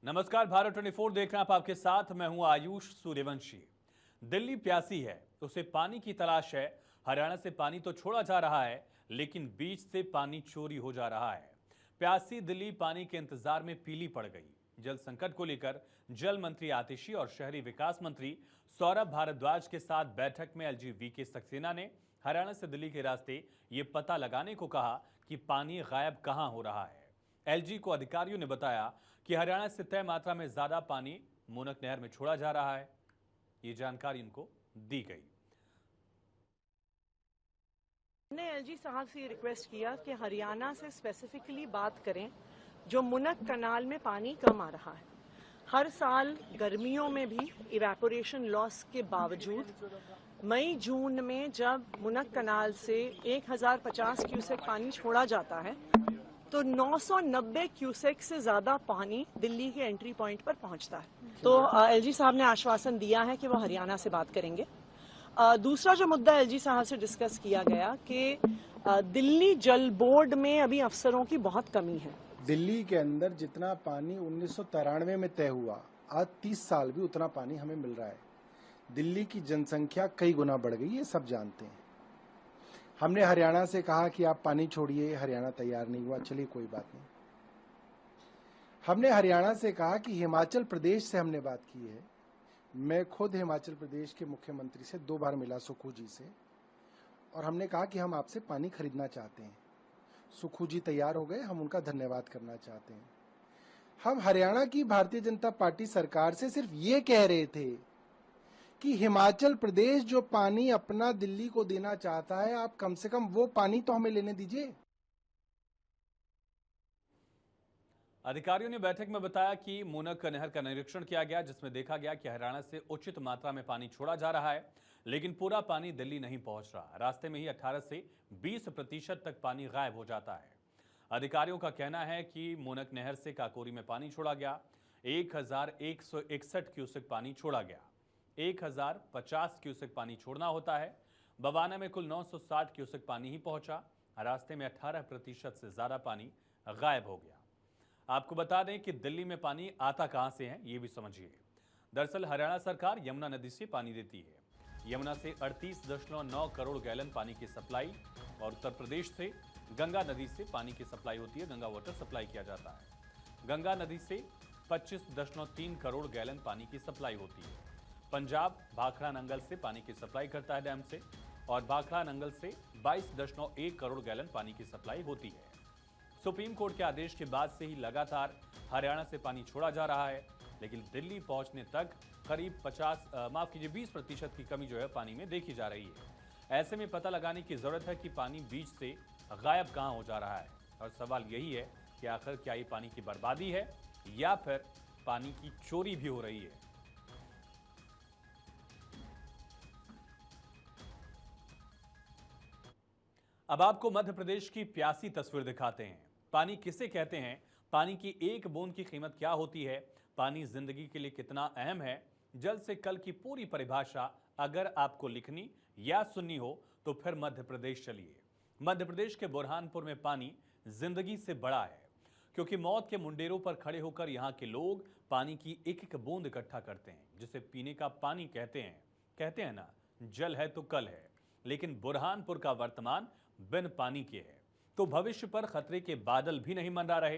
नमस्कार, भारत 24 देख रहे हैं आप, आपके साथ मैं हूं आयुष सूर्यवंशी। दिल्ली प्यासी है, उसे पानी की तलाश है। हरियाणा से पानी तो छोड़ा जा रहा है, लेकिन बीच से पानी चोरी हो जा रहा है। प्यासी दिल्ली पानी के इंतजार में पीली पड़ गई। जल संकट को लेकर जल मंत्री आतिशी और शहरी विकास मंत्री सौरभ भारद्वाज के साथ बैठक में एलजी वीके सक्सेना ने हरियाणा से दिल्ली के रास्ते ये पता लगाने को कहा कि पानी गायब कहां हो रहा है। एलजी को अधिकारियों ने बताया कि हरियाणा से तय मात्रा में ज्यादा पानी मूनक नहर में छोड़ा जा रहा है। ये जानकारी उनको दी गई। हमने एलजी साहब से रिक्वेस्ट किया कि हरियाणा से स्पेसिफिकली बात करें, जो मुनक कनाल में पानी कम आ रहा है। हर साल गर्मियों में भी इवेपोरेशन लॉस के बावजूद मई जून में जब मुनक कनाल से 1050 क्यूसेक पानी छोड़ा जाता है तो 990 क्यूसेक से ज्यादा पानी दिल्ली के एंट्री पॉइंट पर पहुंचता है। तो एलजी साहब ने आश्वासन दिया है कि वो हरियाणा से बात करेंगे। दूसरा जो मुद्दा एलजी साहब से डिस्कस किया गया कि दिल्ली जल बोर्ड में अभी अफसरों की बहुत कमी है। दिल्ली के अंदर जितना पानी 1993 में तय हुआ, आज 30 साल भी उतना पानी हमें मिल रहा है। दिल्ली की जनसंख्या कई गुना बढ़ गई, ये सब जानते हैं। हमने हरियाणा से कहा कि आप पानी छोड़िए, हरियाणा तैयार नहीं हुआ। चलिए कोई बात नहीं। हमने हरियाणा से कहा कि हिमाचल प्रदेश से हमने बात की है। मैं खुद हिमाचल प्रदेश के मुख्यमंत्री से 2 बार मिला, सुक्खू जी से, और हमने कहा कि हम आपसे पानी खरीदना चाहते हैं। सुक्खू जी तैयार हो गए, हम उनका धन्यवाद करना चाहते हैं। हम हरियाणा की भारतीय जनता पार्टी सरकार से सिर्फ ये कह रहे थे कि हिमाचल प्रदेश जो पानी अपना दिल्ली को देना चाहता है, आप कम से कम वो पानी तो हमें लेने दीजिए। अधिकारियों ने बैठक में बताया कि मूनक नहर का निरीक्षण किया गया, जिसमें देखा गया कि हरियाणा से उचित मात्रा में पानी छोड़ा जा रहा है, लेकिन पूरा पानी दिल्ली नहीं पहुंच रहा। रास्ते में ही 18 से 20% तक पानी गायब हो जाता है। अधिकारियों का कहना है कि मूनक नहर से काकोरी में पानी छोड़ा गया, 1161 क्यूसेक पानी छोड़ा गया। 1050 क्यूसेक पानी छोड़ना होता है। बवाना में कुल 960 क्यूसेक पानी ही पहुंचा। रास्ते में 18% से ज्यादा पानी गायब हो गया। आपको बता दें कि दिल्ली में पानी आता कहां से है, ये भी समझिए। दरअसल हरियाणा सरकार यमुना नदी से पानी देती है। यमुना से 38.9 करोड़ गैलन पानी की सप्लाई, और उत्तर प्रदेश से गंगा नदी से पानी की सप्लाई होती है। गंगा वाटर सप्लाई किया जाता है। गंगा नदी से 25.3 करोड़ गैलन पानी की सप्लाई होती है। पंजाब भाखड़ा नंगल से पानी की सप्लाई करता है डैम से, और भाखड़ा नंगल से 22.1 करोड़ गैलन पानी की सप्लाई होती है। सुप्रीम कोर्ट के आदेश के बाद से ही लगातार हरियाणा से पानी छोड़ा जा रहा है, लेकिन दिल्ली पहुंचने तक करीब 20% की कमी जो है पानी में देखी जा रही है। ऐसे में पता लगाने की जरूरत है कि पानी बीच से गायब कहां हो जा रहा है, और सवाल यही है कि आखिर क्या ये पानी की बर्बादी है या फिर पानी की चोरी भी हो रही है। अब आपको मध्य प्रदेश की प्यासी तस्वीर दिखाते हैं। पानी किसे कहते हैं, पानी की एक बूंद की कीमत क्या होती है, पानी जिंदगी के लिए कितना अहम है, जल से कल की पूरी परिभाषा अगर आपको लिखनी या सुननी हो तो फिर मध्य प्रदेश चलिए। मध्य प्रदेश के बुरहानपुर में पानी जिंदगी से बड़ा है, क्योंकि मौत के मुंडेरों पर खड़े होकर यहाँ के लोग पानी की एक एक बूंद इकट्ठा करते हैं, जिसे पीने का पानी कहते हैं ना, जल है तो कल है। लेकिन बुरहानपुर का वर्तमान बिन पानी के है, तो भविष्य पर खतरे के बादल भी नहीं मंडरा रहे।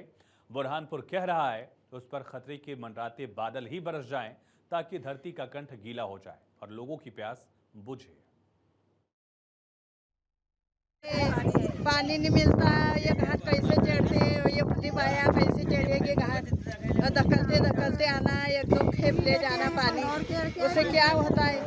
बुरहानपुर कह रहा है उस पर खतरे के मंडराते बादल ही बरस जाएं, ताकि धरती का कंठ गीला हो जाए और लोगों की प्यास बुझे। पानी नहीं मिलता, ये घाट कैसे चढ़ते, ये फटी पाया कैसे चढ़ेगी घाट, धकलते धकलते आना, एकदम खेप ले जाना पानी, उससे क्या होता है।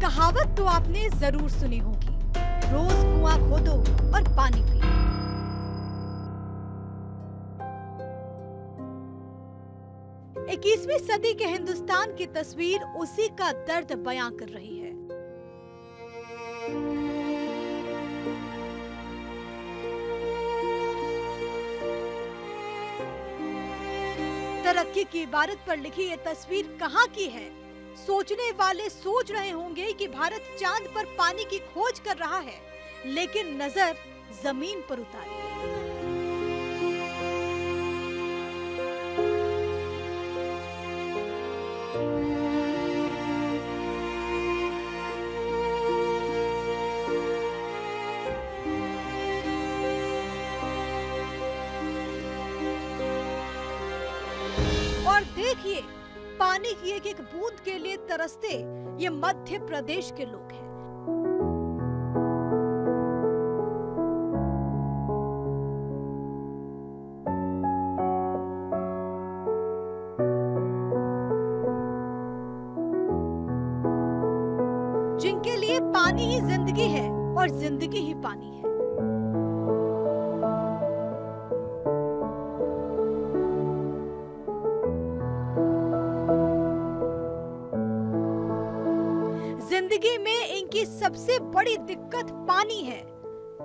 कहावत तो आपने जरूर सुनी होगी, रोज कुआं खोदो और पानी पियो। 21वीं सदी के हिंदुस्तान की तस्वीर उसी का दर्द बयां कर रही है। तरक्की की इबारत पर लिखी ये तस्वीर कहाँ की है? सोचने वाले सोच रहे होंगे कि भारत चांद पर पानी की खोज कर रहा है, लेकिन नजर जमीन पर उतारी। और देखिए, पानी की एक एक बूंद के लिए तरसते ये मध्य प्रदेश के लोग हैं। जिनके लिए पानी ही जिंदगी है और जिंदगी ही पानी है। जिंदगी में इनकी सबसे बड़ी दिक्कत पानी है।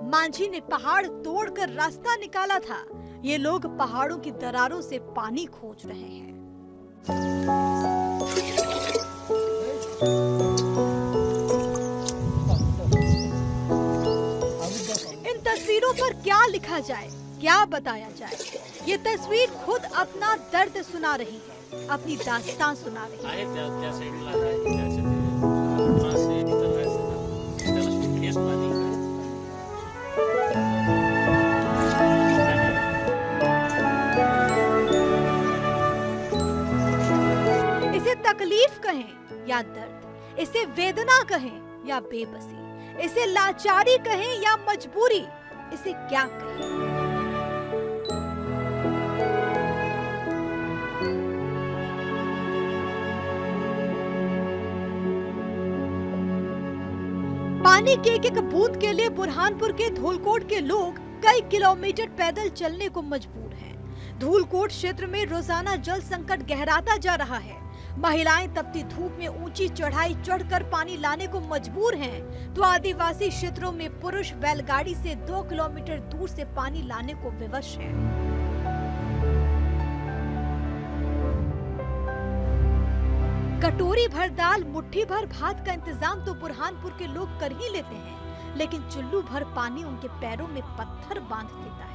मांझी ने पहाड़ तोड़कर रास्ता निकाला था, ये लोग पहाड़ों की दरारों से पानी खोज रहे हैं। इन तस्वीरों पर क्या लिखा जाए, क्या बताया जाए? ये तस्वीर खुद अपना दर्द सुना रही है, अपनी दास्तान सुना रही है। इसे तकलीफ कहें या दर्द, इसे वेदना कहें या बेबसी, इसे लाचारी कहें या मजबूरी, इसे क्या कहें? पानी के एक एक बूंद के लिए बुरहानपुर के धूलकोट के लोग कई किलोमीटर पैदल चलने को मजबूर हैं। धूलकोट क्षेत्र में रोजाना जल संकट गहराता जा रहा है। महिलाएं तपती धूप में ऊंची चढ़ाई चढ़कर पानी लाने को मजबूर हैं, तो आदिवासी क्षेत्रों में पुरुष बैलगाड़ी से 2 किलोमीटर दूर से पानी लाने को विवश हैं। कटोरी भर दाल, मुट्ठी भर भात का इंतजाम तो बुरहानपुर के लोग कर ही लेते हैं, लेकिन चुल्लू भर पानी उनके पैरों में पत्थर बांध देता है।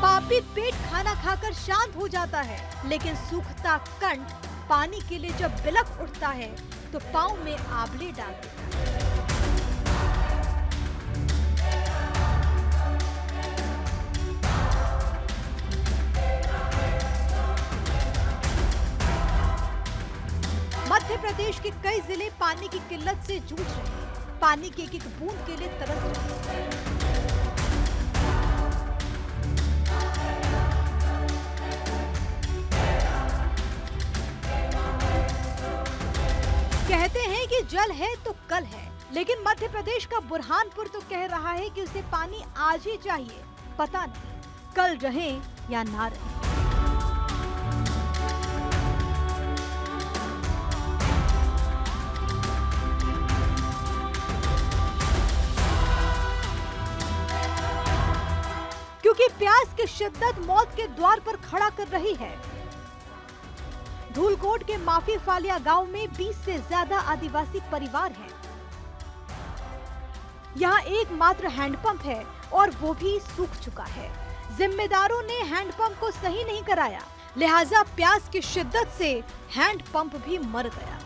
पापी पेट खाना खाकर शांत हो जाता है, लेकिन सूखता कंठ पानी के लिए जब बिलख उठता है तो पांव में आबले डाल देता है। मध्य प्रदेश के कई जिले पानी की किल्लत से जूझ रहे हैं, पानी की एक एक बूंद के लिए तरस रहे हैं। कहते हैं कि जल है तो कल है, लेकिन मध्य प्रदेश का बुरहानपुर तो कह रहा है कि उसे पानी आज ही चाहिए। पता नहीं कल रहे या ना रहे। क्योंकि प्यास की शिद्दत मौत के द्वार पर खड़ा कर रही है। धूलकोट के माफी फालिया गांव में 20 से ज्यादा आदिवासी परिवार हैं। यहाँ एकमात्र हैंडपंप है और वो भी सूख चुका है। जिम्मेदारों ने हैंडपंप को सही नहीं कराया, लिहाजा प्यास की शिद्दत से हैंडपंप भी मर गया।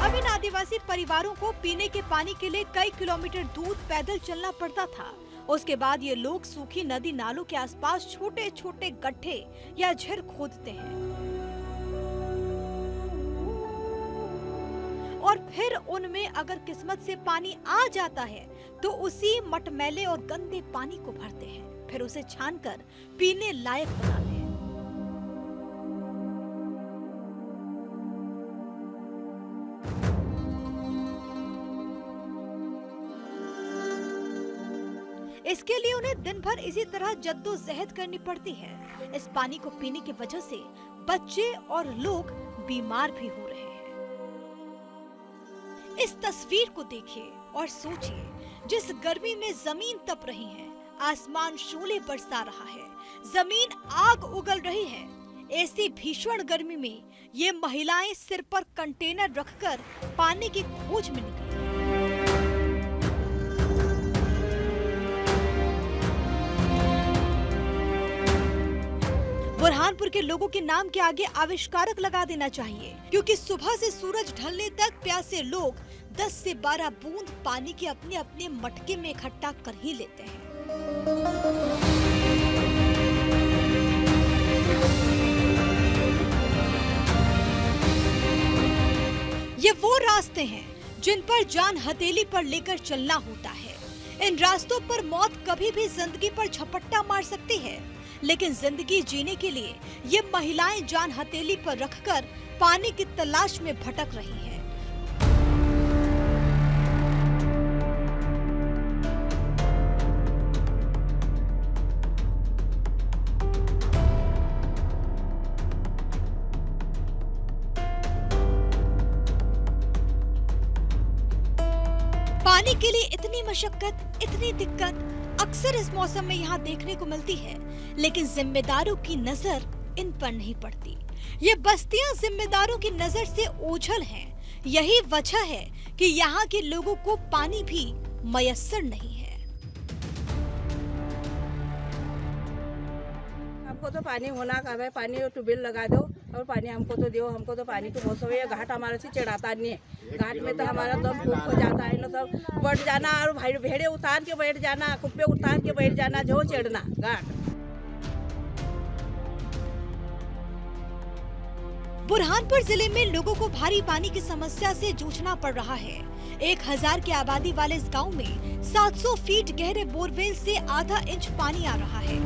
अब इन आदिवासी परिवारों को पीने के पानी के लिए कई किलोमीटर दूर पैदल चलना पड़ता था। उसके बाद ये लोग सूखी नदी नालों के आसपास छोटे छोटे गड्ढे या झील खोदते हैं और फिर उनमें अगर किस्मत से पानी आ जाता है तो उसी मटमैले और गंदे पानी को भरते हैं, फिर उसे छानकर पीने लायक बनाते हैं। इसके लिए उन्हें दिन भर इसी तरह जद्दोजहद करनी पड़ती है। इस पानी को पीने की वजह से बच्चे और लोग बीमार भी हो रहे हैं। इस तस्वीर को देखिए और सोचिए, जिस गर्मी में जमीन तप रही है, आसमान शोले बरसा रहा है, जमीन आग उगल रही है, ऐसी भीषण गर्मी में ये महिलाएं सिर पर कंटेनर रखकर पानी की खोज में निकली। बुरहानपुर के लोगों के नाम के आगे आविष्कारक लगा देना चाहिए, क्योंकि सुबह से सूरज ढलने तक प्यासे लोग 10 से 12 बूंद पानी के अपने अपने मटके में इकट्ठा कर ही लेते हैं। ये वो रास्ते हैं जिन पर जान हथेली पर लेकर चलना होता है। इन रास्तों पर मौत कभी भी जिंदगी पर झपट्टा मार सकती है, लेकिन जिंदगी जीने के लिए ये महिलाएं जान हथेली पर रखकर पानी की तलाश में भटक रही हैं। पानी के लिए इतनी मशक्कत, इतनी दिक्कत अक्सर इस मौसम में यहाँ देखने को मिलती है, लेकिन जिम्मेदारों की नजर इन पर नहीं पड़ती। ये बस्तियां जिम्मेदारों की नजर से ओझल हैं। यही वजह है कि यहाँ के लोगों को पानी भी मयस्सर नहीं है। हमको तो पानी होना कब है, पानी ट्यूबवेल लगा दो और पानी हमको तो दो। हमको तो पानी की बहुत समय, घाट हमारे से चढ़ाता नहीं है। घाट में तो हमारा दम फूक हो जाता है ना, सब बढ़ जाना और भेड़े उतार के बैठ जाना, कुप्पे उतार के बैठ जाना, जो चढ़ना घाट। बुरहानपुर जिले में लोगों को भारी पानी की समस्या से जूझना पड़ रहा है। 1000 की आबादी वाले इस गांव में 700 फीट गहरे बोरवेल से आधा इंच पानी आ रहा है।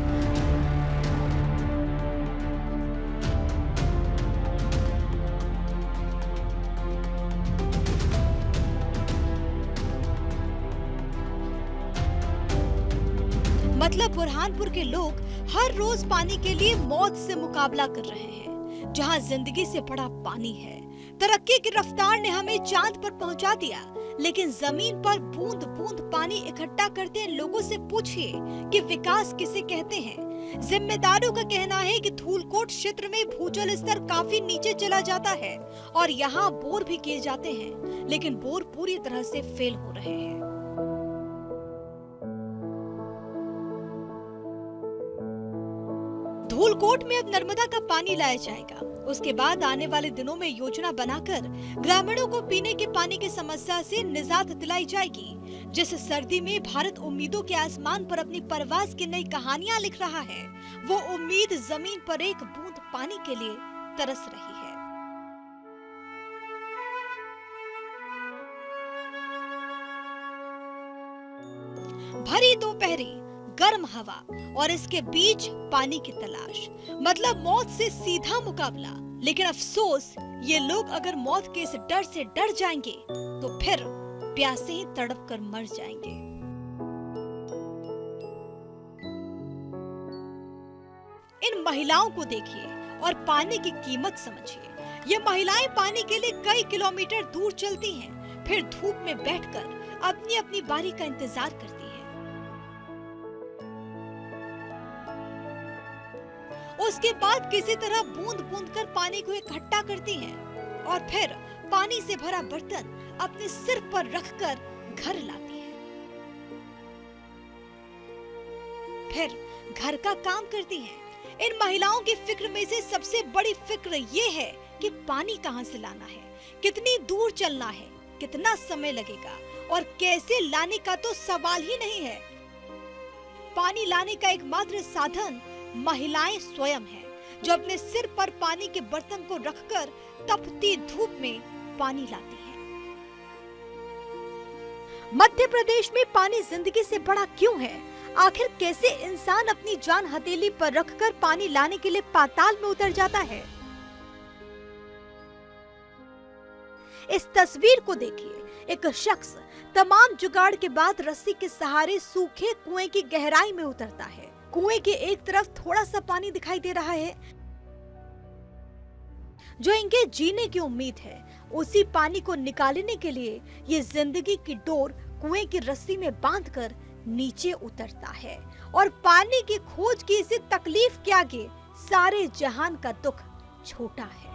मतलब बुरहानपुर के लोग हर रोज पानी के लिए मौत से मुकाबला कर रहे हैं। जहां जिंदगी से बड़ा पानी है। तरक्की की रफ्तार ने हमें चांद पर पहुंचा दिया, लेकिन जमीन पर बूंद बूंद पानी इकट्ठा करते लोगों से पूछिए कि विकास किसे कहते हैं। जिम्मेदारों का कहना है कि धूलकोट क्षेत्र में भूजल स्तर काफी नीचे चला जाता है और यहाँ बोर भी किए जाते हैं, लेकिन बोर पूरी तरह से फेल हो रहे हैं। धूलकोट में अब नर्मदा का पानी लाया जाएगा। उसके बाद आने वाले दिनों में योजना बनाकर ग्रामीणों को पीने के पानी की समस्या से निजात दिलाई जाएगी। जिस सर्दी में भारत उम्मीदों के आसमान पर अपनी परवाज की नई कहानियां लिख रहा है, वो उम्मीद जमीन पर एक बूंद पानी के लिए तरस रही है। भरी दोपहरी, गर्म हवा और इसके बीच पानी की तलाश, मतलब मौत से सीधा मुकाबला। लेकिन अफसोस, ये लोग अगर मौत के इस डर से डर जाएंगे तो फिर प्यासे ही तड़प कर मर जाएंगे। इन महिलाओं को देखिए और पानी की कीमत समझिए। ये महिलाएं पानी के लिए कई किलोमीटर दूर चलती हैं, फिर धूप में बैठकर अपनी अपनी बारी का इंतजार करती हैं। उसके बाद किसी तरह बूंद बूंद कर पानी को इकट्ठा करती हैं और फिर पानी से भरा बर्तन अपने सिर पर रखकर घर लाती हैं। फिर घर का काम करती हैं। इन महिलाओं की फिक्र में से सबसे बड़ी फिक्र ये है कि पानी कहां से लाना है, कितनी दूर चलना है, कितना समय लगेगा और कैसे लाने का तो सवाल ही नहीं है। पानी लाने का एकमात्र साधन महिलाएं स्वयं हैं, जो अपने सिर पर पानी के बर्तन को रखकर तपती धूप में पानी लाती हैं। मध्य प्रदेश में पानी जिंदगी से बड़ा क्यों है? आखिर कैसे इंसान अपनी जान हथेली पर रखकर पानी लाने के लिए पाताल में उतर जाता है? इस तस्वीर को देखिए। एक शख्स तमाम जुगाड़ के बाद रस्सी के सहारे सूखे कुएं की गहराई में उतरता है। कुएं के एक तरफ थोड़ा सा पानी दिखाई दे रहा है जो इनके जीने की उम्मीद है। उसी पानी को निकालने के लिए ये जिंदगी की डोर कुएं की रस्सी में बांधकर नीचे उतरता है और पानी की खोज की इसी तकलीफ के आगे सारे जहान का दुख छोटा है।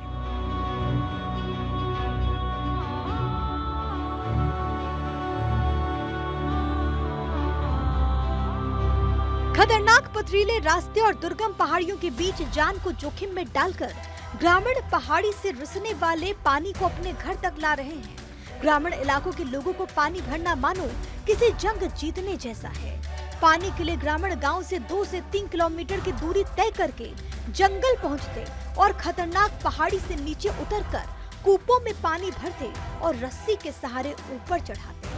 खतरनाक पथरीले रास्ते और दुर्गम पहाड़ियों के बीच जान को जोखिम में डालकर ग्रामीण पहाड़ी से रिसने वाले पानी को अपने घर तक ला रहे हैं। ग्रामीण इलाकों के लोगों को पानी भरना मानो किसी जंग जीतने जैसा है। पानी के लिए ग्रामीण गांव से 2 से 3 किलोमीटर की दूरी तय करके जंगल पहुंचते और खतरनाक पहाड़ी से नीचे उतरकर कूपों में पानी भरते और रस्सी के सहारे ऊपर चढ़ाते।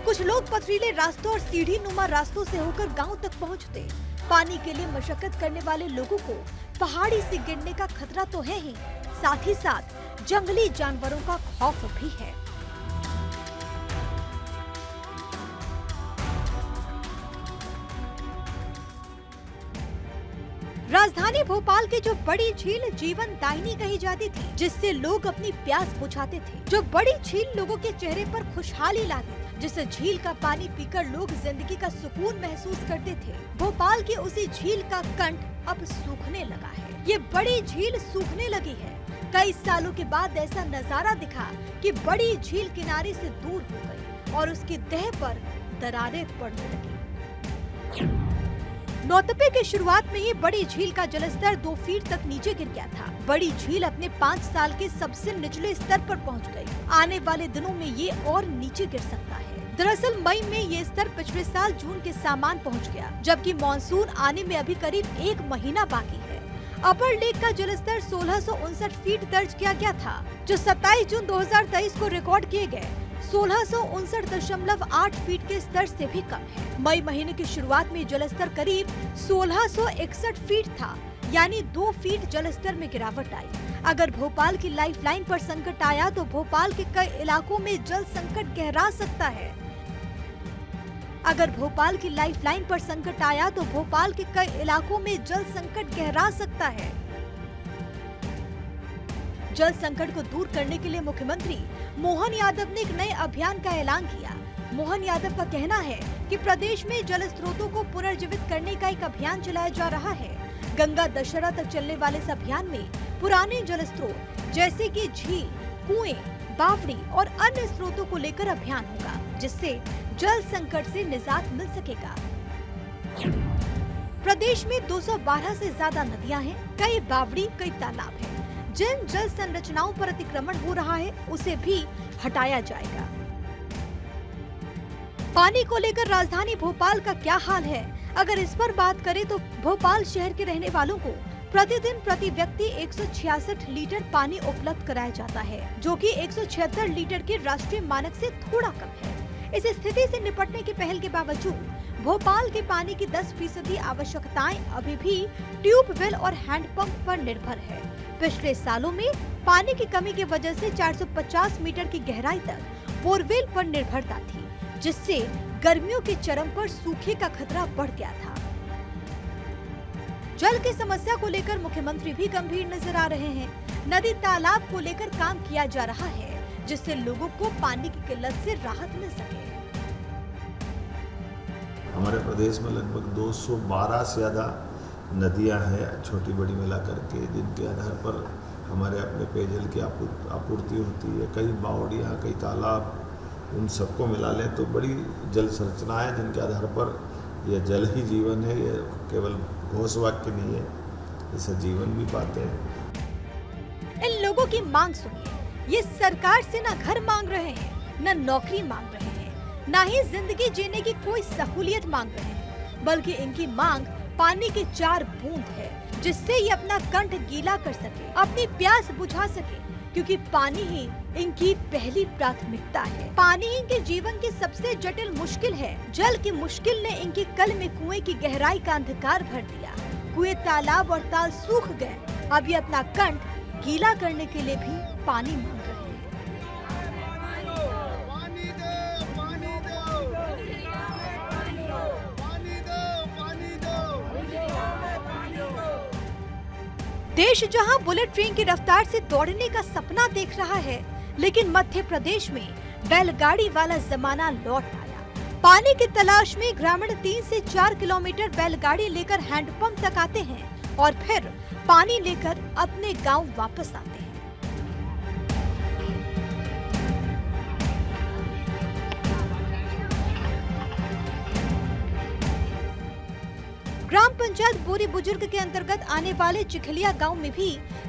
कुछ लोग पथरीले रास्तों और सीढ़ी नुमा रास्तों से होकर गांव तक पहुंचते। पानी के लिए मशक्कत करने वाले लोगों को पहाड़ी से गिरने का खतरा तो है ही, साथ ही साथ जंगली जानवरों का खौफ भी है। राजधानी भोपाल की जो बड़ी झील जीवन दायिनी कही जाती थी, जिससे लोग अपनी प्यास बुझाते थे, जो बड़ी झील लोगों के चेहरे पर खुशहाली लाती थी, जिस झील का पानी पीकर लोग जिंदगी का सुकून महसूस करते थे, भोपाल की उसी झील का कंठ अब सूखने लगा है। ये बड़ी झील सूखने लगी है। कई सालों के बाद ऐसा नजारा दिखा कि बड़ी झील किनारे से दूर हो गई और उसकी तह पर दरारें पड़ने लगी। नौतपे की शुरुआत में ही बड़ी झील का जलस्तर 2 फीट तक नीचे गिर गया था। बड़ी झील अपने 5 साल के सबसे निचले स्तर पर पहुंच गई। आने वाले दिनों में ये और नीचे गिर सकता है। दरअसल मई में ये स्तर पिछले साल जून के सामान पहुंच गया, जबकि मानसून आने में अभी करीब 1 महीना बाकी है। अपर लेक का जलस्तर 1659 फीट दर्ज किया गया था, जो 27 जून 2023 को रिकॉर्ड किए गए 1659.8 फीट के स्तर से भी कम है। मई महीने की शुरुआत में जलस्तर करीब 1661 फीट था, यानी 2 फीट जलस्तर में गिरावट आई। अगर भोपाल की लाइफलाइन पर संकट आया तो भोपाल के कई इलाकों में जल संकट गहरा सकता है। अगर भोपाल की लाइफलाइन पर संकट आया तो भोपाल के कई इलाकों में जल संकट गहरा सकता है। जल संकट को दूर करने के लिए मुख्यमंत्री मोहन यादव ने एक नए अभियान का ऐलान किया। मोहन यादव का कहना है कि प्रदेश में जल स्रोतों को पुनर्जीवित करने का एक अभियान चलाया जा रहा है। गंगा दशहरा तक चलने वाले इस अभियान में पुराने जल स्रोत जैसे कि झील, कुएं, बावड़ी और अन्य स्रोतों को लेकर अभियान होगा, जिससे जल संकट से निजात मिल सकेगा। प्रदेश में 212 से ज्यादा नदियां हैं, कई बावड़ी, कई तालाब हैं। जिन जल संरचनाओं पर अतिक्रमण हो रहा है उसे भी हटाया जाएगा। पानी को लेकर राजधानी भोपाल का क्या हाल है? अगर इस पर बात करें तो भोपाल शहर के रहने वालों को प्रतिदिन प्रति व्यक्ति 166 लीटर पानी उपलब्ध कराया जाता है, जो कि 176 लीटर के राष्ट्रीय मानक से थोड़ा कम है। इस स्थिति से निपटने की पहल के बावजूद भोपाल के पानी की 10% आवश्यकताएं अभी भी ट्यूबवेल और हैंडपंप पर निर्भर है। पिछले सालों में पानी की कमी की वजह से 450 मीटर की गहराई तक बोरवेल पर निर्भरता थी, जिससे गर्मियों के चरम पर सूखे का खतरा बढ़ गया था। जल की समस्या को लेकर मुख्यमंत्री भी गंभीर नजर आ रहे हैं। नदी तालाब को लेकर काम किया जा रहा है, जिससे लोगों को पानी की किल्लत से राहत मिल सके। हमारे प्रदेश में लगभग 212 से ज़्यादा नदियां हैं, छोटी बड़ी मिला करके, जिनके आधार पर हमारे अपने पेयजल की आपूर्ति होती है। कई बावड़ियाँ, कई तालाब, उन सबको मिला लें तो बड़ी जल संरचना है, जिनके आधार पर यह जल ही जीवन है। ये केवल घोष वाक्य नहीं है, इसे जीवन भी पाते हैं। इन लोगों की मांग सुनिए। ये सरकार से ना घर मांग रहे हैं, न नौकरी मांग रहे हैं, ना ही जिंदगी जीने की कोई सहूलियत मांग रहे हैं, बल्कि इनकी मांग पानी की 4 बूंद है, जिससे ये अपना कंठ गीला कर सके, अपनी प्यास बुझा सके, क्योंकि पानी ही इनकी पहली प्राथमिकता है। पानी ही इनके जीवन की सबसे जटिल मुश्किल है। जल की मुश्किल ने इनकी कल में कुएं की गहराई का अंधकार भर दिया। कुएं, तालाब और ताल सूख गए। अब ये अपना कंठ गीला करने के लिए भी पानी मांग रहे हैं। देश जहां बुलेट ट्रेन की रफ्तार से दौड़ने का सपना देख रहा है, लेकिन मध्य प्रदेश में बैलगाड़ी वाला जमाना लौट आया। पानी की तलाश में ग्रामीण 3 से 4 किलोमीटर बैलगाड़ी लेकर हैंडपंप तक आते हैं और फिर पानी लेकर अपने गांव वापस आते हैं। ग्राम पंचायत बोरी बुजुर्ग के अंतर्गत आने वाले चिखलिया गांव में भी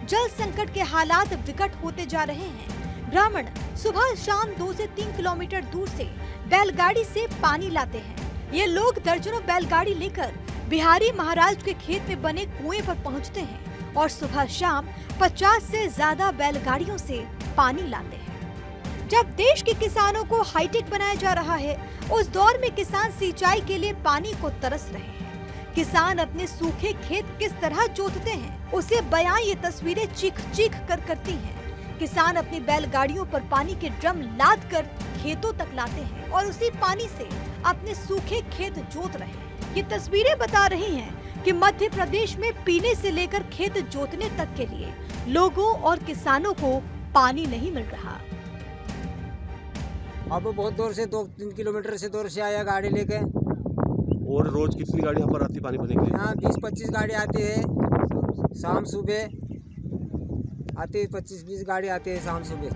जल संकट के हालात विकट होते जा रहे हैं। ग्रामीण सुबह शाम 2 से 3 किलोमीटर दूर से बैलगाड़ी से पानी लाते हैं। ये लोग दर्जनों बैलगाड़ी लेकर बिहारी महाराज के खेत में बने कुएं पर पहुंचते हैं और सुबह शाम 50 से ज्यादा बैलगाड़ियों से पानी लाते हैं। जब देश के किसानों को हाईटेक बनाया जा रहा है, उस दौर में किसान सिंचाई के लिए पानी को तरस रहे हैं। किसान अपने सूखे खेत किस तरह जोतते हैं, उसे बयां ये तस्वीरें चीख चीख कर करती हैं। किसान अपनी बैलगाड़ियों पर पानी के ड्रम लाद कर खेतों तक लाते हैं और उसी पानी से अपने सूखे खेत जोत रहे हैं। ये तस्वीरें बता रही हैं कि मध्य प्रदेश में पीने से लेकर खेत जोतने तक के लिए लोगों और किसानों को पानी नहीं मिल रहा। अब बहुत दूर से 2-3 किलोमीटर से दूर से आया गाड़ी लेके। और रोज कितनी गाड़ी यहाँ पर आती है पानी भरने के लिए? यहाँ 20-25 गाड़ी आती है शाम सुबह आती है, 25-20 गाड़ी आती है शाम सुबह।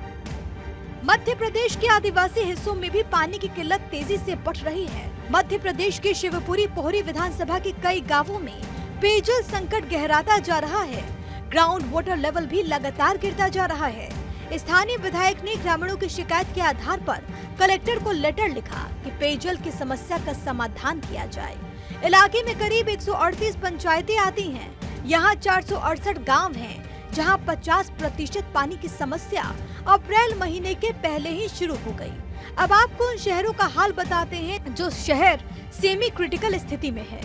मध्य प्रदेश के आदिवासी हिस्सों में भी पानी की किल्लत तेजी से बढ़ रही है। मध्य प्रदेश के शिवपुरी पोहरी विधानसभा के कई गांवों में पेयजल संकट गहराता जा रहा है। ग्राउंड वाटर लेवल भी लगातार गिरता जा रहा है। स्थानीय विधायक ने ग्रामीणों की शिकायत के आधार पर कलेक्टर को लेटर लिखा कि पेयजल की समस्या का समाधान किया जाए। इलाके में करीब 138 पंचायतें आती हैं। यहाँ 468 गांव हैं, जहां 50% पानी की समस्या अप्रैल महीने के पहले ही शुरू हो गई। अब आपको उन शहरों का हाल बताते हैं जो शहर सेमी क्रिटिकल स्थिति में है।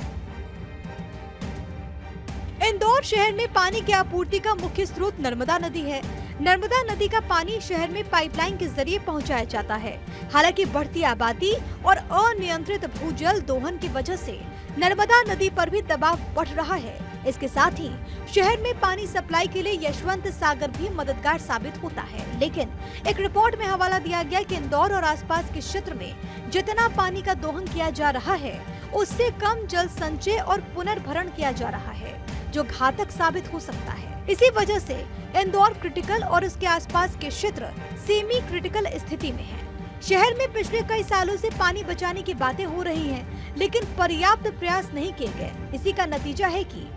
इंदौर शहर में पानी की आपूर्ति का मुख्य स्रोत नर्मदा नदी है। नर्मदा नदी का पानी शहर में पाइपलाइन के जरिए पहुंचाया जाता है। हालांकि बढ़ती आबादी और अनियंत्रित भूजल दोहन की वजह से नर्मदा नदी पर भी दबाव बढ़ रहा है। इसके साथ ही शहर में पानी सप्लाई के लिए यशवंत सागर भी मददगार साबित होता है। लेकिन एक रिपोर्ट में हवाला दिया गया कि इंदौर और आसपास के क्षेत्र में जितना पानी का दोहन किया जा रहा है, उससे कम जल संचय और पुनर्भरण किया जा रहा है, जो घातक साबित हो सकता है। इसी वजह से इंदौर क्रिटिकल और उसके आसपास के क्षेत्र सेमी क्रिटिकल स्थिति में है। शहर में पिछले कई सालों से पानी बचाने की बातें हो रही हैं, लेकिन पर्याप्त प्रयास नहीं किए गए। इसी का नतीजा है कि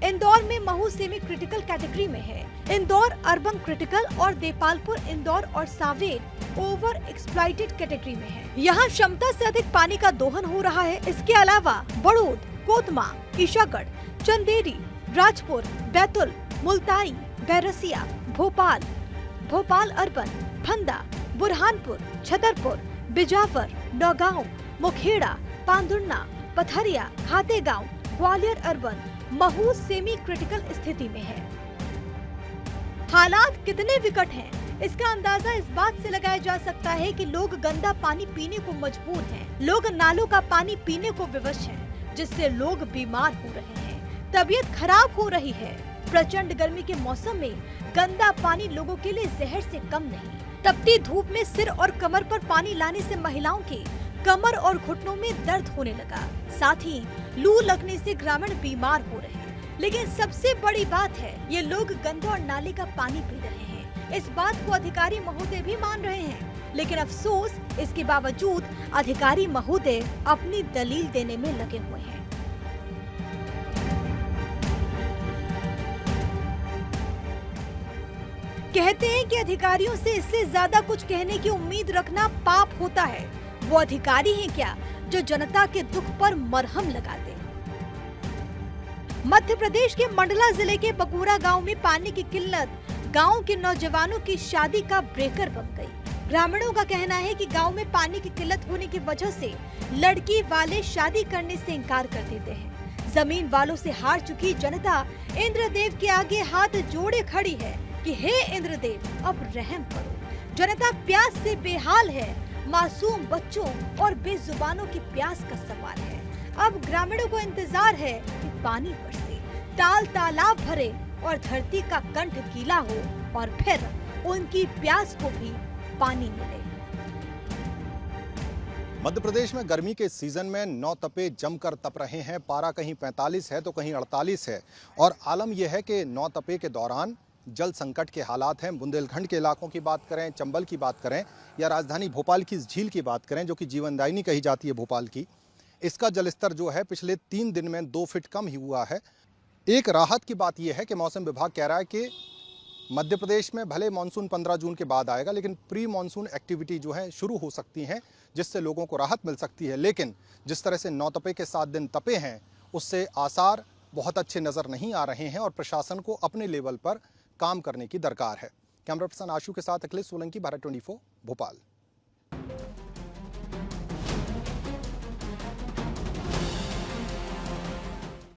इंदौर में महू सेमी क्रिटिकल कैटेगरी में है। इंदौर अर्बन क्रिटिकल और देपालपुर, इंदौर और सांवेर ओवर एक्सप्लॉइटेड कैटेगरी में है। यहाँ क्षमता से अधिक पानी का दोहन हो रहा है। इसके अलावा Badod, Kotma, Ishagarh, Chanderi, Rajpur, Betul, Multai, Berasia, Bhopal urban, Phanda, Burhanpur, Chhatarpur, Bijawar, Naugaon, Mukhera, Pandhurna, Patharia, Khategaon, Gwalior urban, Mhow semi critical स्थिति में है। हालात कितने विकट हैं, इसका अंदाजा इस बात से लगाया जा सकता है कि लोग गंदा पानी पीने को मजबूर हैं। लोग नालों का पानी पीने को विवश हैं, जिससे लोग बीमार हो रहे हैं, तबीयत खराब हो रही है। प्रचंड गर्मी के मौसम में गंदा पानी लोगों के लिए जहर से कम नहीं। तपती धूप में सिर और कमर पर पानी लाने से महिलाओं के कमर और घुटनों में दर्द होने लगा। साथ ही लू लगने से ग्रामीण बीमार हो रहे हैं। लेकिन सबसे बड़ी बात है, ये लोग गंदे और नाले का पानी पी रहे हैं। इस बात को अधिकारी महोदय भी मान रहे हैं, लेकिन अफसोस इसके बावजूद अधिकारी महोदय अपनी दलील देने में लगे हुए हैं। कहते हैं कि अधिकारियों से इससे ज्यादा कुछ कहने की उम्मीद रखना पाप होता है। वो अधिकारी हैं क्या जो जनता के दुख पर मरहम लगाते? मध्य प्रदेश के मंडला जिले के बकुरा गांव में पानी की किल्लत गांव के नौजवानों की शादी का ब्रेकर बन गई। ग्रामीणों का कहना है कि गांव में पानी की किल्लत होने की वजह से लड़की वाले शादी करने से इनकार कर देते हैं। जमीन वालों से हार चुकी जनता इंद्रदेव के आगे हाथ जोड़े खड़ी है कि हे इंद्रदेव, अब रहम करो। जनता प्यास से बेहाल है। मासूम बच्चों और बेजुबानों की प्यास का सवाल है। अब ग्रामीणों को इंतजार है कि पानी बरसे, ताल तालाब भरे और धरती का कंठ गीला हो और फिर उनकी प्यास को भी पानी मिले। मध्य प्रदेश में गर्मी के सीजन में नौ तपे जमकर तप रहे हैं। पारा कहीं 45 है तो कहीं 48 है और आलम यह है कि नौ तपे के दौरान जल संकट के हालात हैं। बुंदेलखंड के इलाकों की बात करें, चंबल की बात करें या राजधानी भोपाल की इस झील की बात करें जो कि जीवनदायिनी कही जाती है भोपाल की, इसका जलस्तर जो है पिछले 3 दिन में 2 फीट कम ही हुआ है। एक राहत की बात यह है कि मौसम विभाग कह रहा है कि मध्य प्रदेश में भले मानसून 15 जून के बाद आएगा, लेकिन प्री मानसून एक्टिविटी जो है शुरू हो सकती हैं, जिससे लोगों को राहत मिल सकती है। लेकिन जिस तरह से नौ तपे के 7 दिन तपे हैं, उससे आसार बहुत अच्छे नज़र नहीं आ रहे हैं और प्रशासन को अपने लेवल पर काम करने की दरकार है। कैमरा पर्सन आशु के साथ अखिलेश सोलंकी, भारत 24 भोपाल।